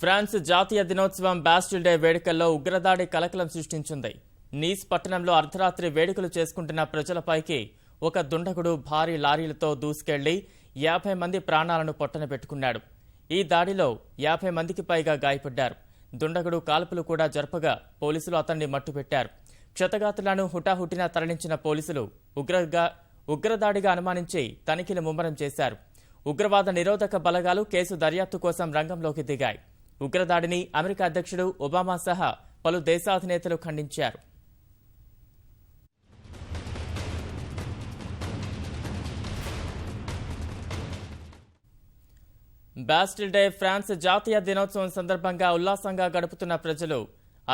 France జాతీయ దినోత్సవం Bastille day వేడుకల్లో ఉగ్రదాడి కలకలం సృష్టించింది. నీస్ పట్టణంలో అర్ధరాత్రి వేడుకలు చేసుకుంటున్న ప్రజలపైకి ఒక దుండగుడు భారీ లారీలతో దూసుకెళ్లి 50 మంది ప్రాణాలను పొట్టన పెట్టుకున్నాడు. ఈ దాడిలో 50 మందికి పైగా గాయపడ్డారు. దుండగుడు కాల్పులు కూడా జరపగా పోలీసులు అతన్ని మట్టుపెట్టారు. క్షతగాతులను హుటాహుటిన తరలించిన పోలీసులు ఉగ్రదాడిగా అనుమానించి తనిఖీలు ముమ్మరం చేశారు. ఉగ్రవాద నిరోధక బలగాలు కేసు దర్యాప్తు కోసం రంగంలోకి దిగాయి. ఉగ్రదాడిని అమెరికా అధ్యక్షుడు ఒబామా సహా పలు దేశాధినేతలు ఖండించారు. బాస్టిల్ డే ఫ్రాన్స్ జాతీయ దినోత్సవం సందర్భంగా ఉల్లాసంగా గడుపుతున్న ప్రజలు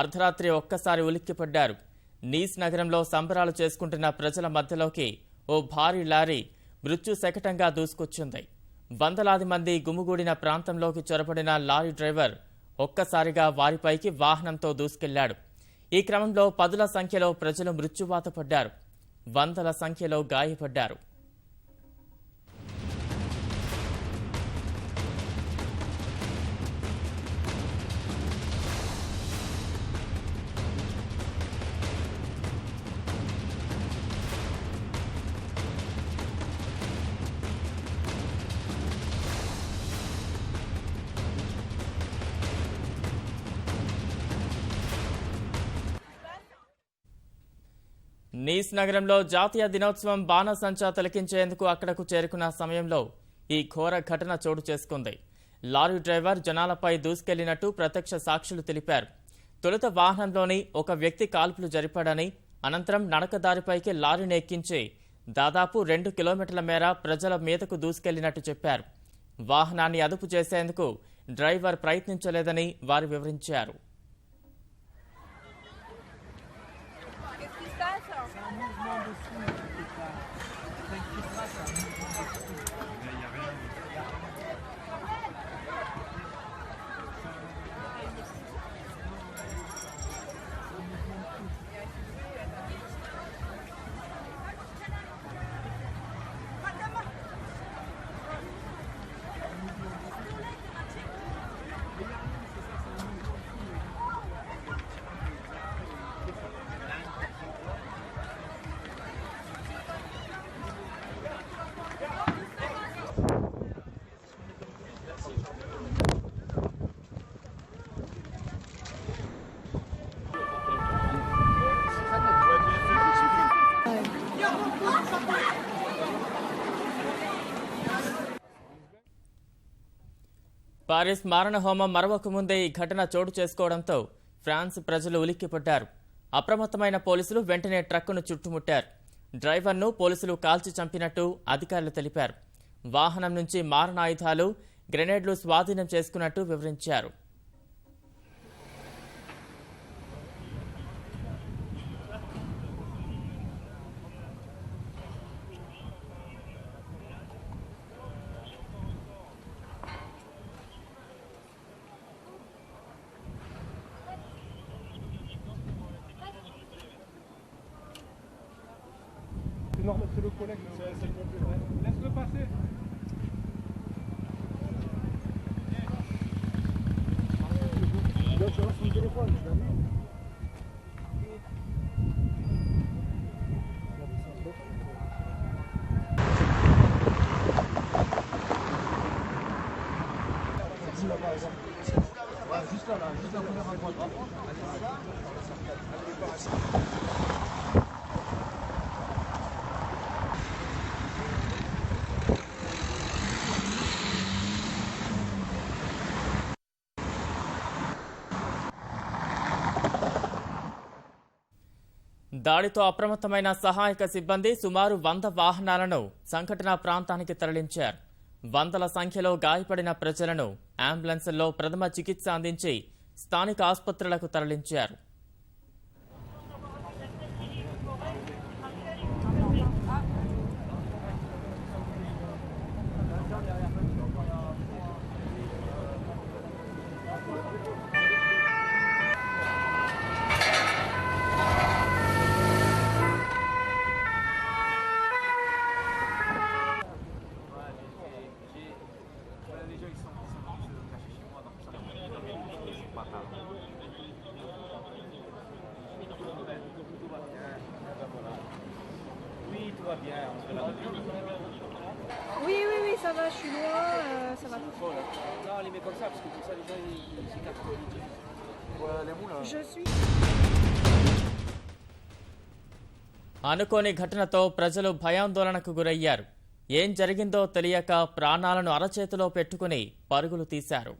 అర్ధరాత్రి ఒక్కసారి ఉలిక్కిపడ్డారు. నీస్ నగరంలో సంబరాలు చేసుకుంటున్న ప్రజల మధ్యలోకి ఓ భారీ లారీ మృత్యు శకటంగా దూసుకొచ్చింది. వందలాది మంది గుమిగూడిన ప్రాంతంలోకి చొరబడిన లారీ డ్రైవర్ ఒక్కసారిగా వారిపైకి వాహనంతో దూసుకెళ్లాడు. ఈ క్రమంలో పదుల సంఖ్యలో ప్రజలు మృత్యువాత పడ్డారు. వందల సంఖ్యలో గాయపడ్డారు. నీస్ నగరంలో జాతీయ దినోత్సవం బాణసంచా తిలకించేందుకు అక్కడకు చేరుకున్న సమయంలో ఈ ఘోర ఘటన చోటు చేసుకుంది. లారీ డ్రైవర్ జనాలపై దూసుకెళ్లినట్టు ప్రత్యక్ష సాక్షులు తెలిపారు. తొలుత వాహనంలోని ఒక వ్యక్తి కాల్పులు జరిపాడని, అనంతరం నడకదారిపైకి లారీని ఎక్కించి దాదాపు 2 కిలోమీటర్ల మేర ప్రజల మీదకు దూసుకెళ్లినట్టు చెప్పారు. వాహనాన్ని అదుపు చేసేందుకు డ్రైవర్ ప్రయత్నించలేదని వారు వివరించారు. పారిస్ మారణ హోమం మరవక ముందే ఈ ఘటన చోటు చేసుకోవడంతో ఫ్రాన్స్ ప్రజలు ఉలిక్కిపడ్డారు. అప్రమత్తమైన పోలీసులు వెంటనే ట్రక్కును చుట్టుముట్టారు. డ్రైవర్ను పోలీసులు కాల్చి చంపినట్టు అధికారులు తెలిపారు. వాహనం నుంచి మారణాయుధాలు, గ్రెనేడ్లు స్వాధీనం చేసుకున్నట్టు వివరించారు. Non, c'est le collègue. C'est le computer. Laisse-le passer. Là, tu as son téléphone, tu l'as vu? Juste là, juste la première à droite. దాడితో అప్రమత్తమైన సహాయక సిబ్బంది సుమారు 100 వాహనాలను సంఘటనా ప్రాంతానికి తరలించారు. వందల సంఖ్యలో గాయపడిన ప్రజలను అంబులెన్స్ల్లో ప్రథమ చికిత్స అందించి స్థానిక ఆసుపత్రులకు తరలించారు. Oui, oui, oui, ça va, je suis loin, ça va. Non, les mets comme ça, parce que comme ça, les gens, ils s'écartent. Je suis... అనుకోని ఘటనతో ప్రజలు భయాందోళనకు గురయ్యారు. ఏం జరిగిందో తెలియక ప్రాణాలను అరచేతిలో పెట్టుకుని పరుగులు తీశారు.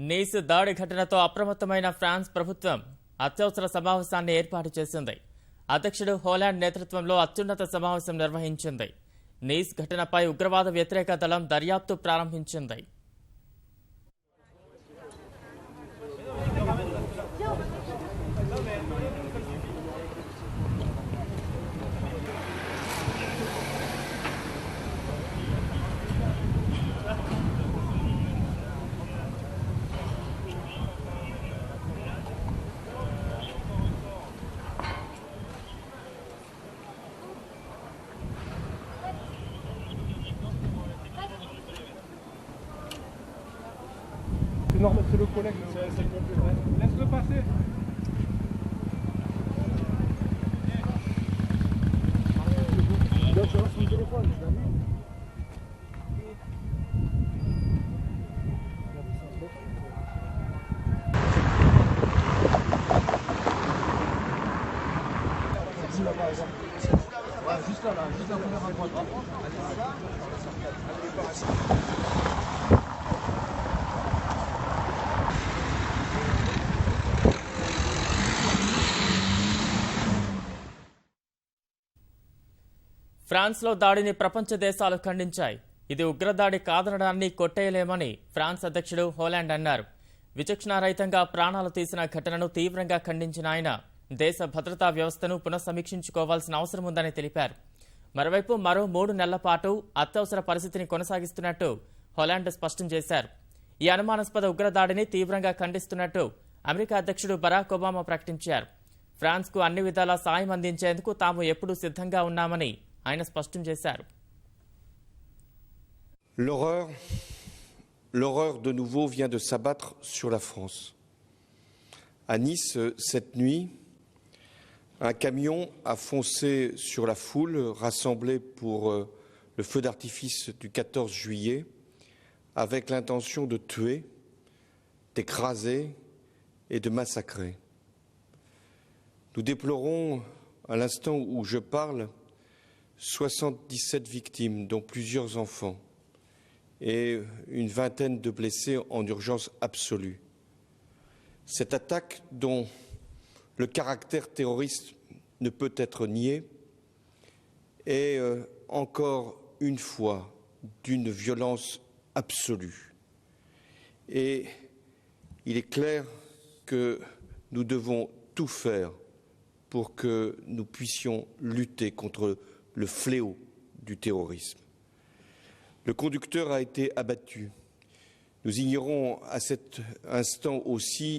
నీస్ దాడి ఘటనతో అప్రమత్తమైన ఫ్రాన్స్ ప్రభుత్వం అత్యవసర సమావేశాన్ని ఏర్పాటు చేసింది. అధ్యక్షుడు హోలాండ్ నేతృత్వంలో అత్యున్నత సమావేశం నిర్వహించింది. నీస్ ఘటనపై ఉగ్రవాద వ్యతిరేక దళం దర్యాప్తు ప్రారంభించింది. C'est normal, c'est le collègue. C'est le complet. Laisse-le passer. Donc, tu as son téléphone, tu l'as vu? Juste là, juste la première à droite. ఫ్రాన్స్లో దాడిని ప్రపంచ దేశాలు ఖండించాయి. ఇది ఉగ్రదాడి కాదనడాన్ని కొట్టేయలేమని ఫ్రాన్స్ అధ్యక్షుడు హోలాండ్ అన్నారు. విచక్షణారహితంగా ప్రాణాలు తీసిన ఘటనను తీవ్రంగా ఖండించిన ఆయన దేశ భద్రతా వ్యవస్థను పునఃసమీక్షించుకోవాల్సిన అవసరం ఉందని తెలిపారు. మరోవైపు మరో 3 నెలల పాటు అత్యవసర పరిస్థితిని కొనసాగిస్తున్నట్టు హోలాండ్ స్పష్టం చేశారు. ఈ అనుమానాస్పద ఉగ్రదాడిని తీవ్రంగా ఖండిస్తున్నట్టు అమెరికా అధ్యక్షుడు బరాక్ ఒబామా ప్రకటించారు. ఫ్రాన్స్కు అన్ని విధాలా సాయం అందించేందుకు తాము ఎప్పుడూ సిద్ధంగా ఉన్నామని ఆయన స్పష్టం చేశారు. L'horreur de nouveau vient de s'abattre sur la France. À Nice, cette nuit, un camion a foncé sur la foule rassemblée pour le feu d'artifice du 14 juillet avec l'intention de tuer, d'écraser et de massacrer. Nous déplorons, à l'instant où je parle, 77 victimes, dont plusieurs enfants, et une vingtaine de blessés en urgence absolue. Cette attaque, dont le caractère terroriste ne peut être nié, est encore une fois d'une violence absolue. Et il est clair que nous devons tout faire pour que nous puissions lutter contre le fléau du terrorisme. Le conducteur a été abattu. Nous ignorons à cet instant aussi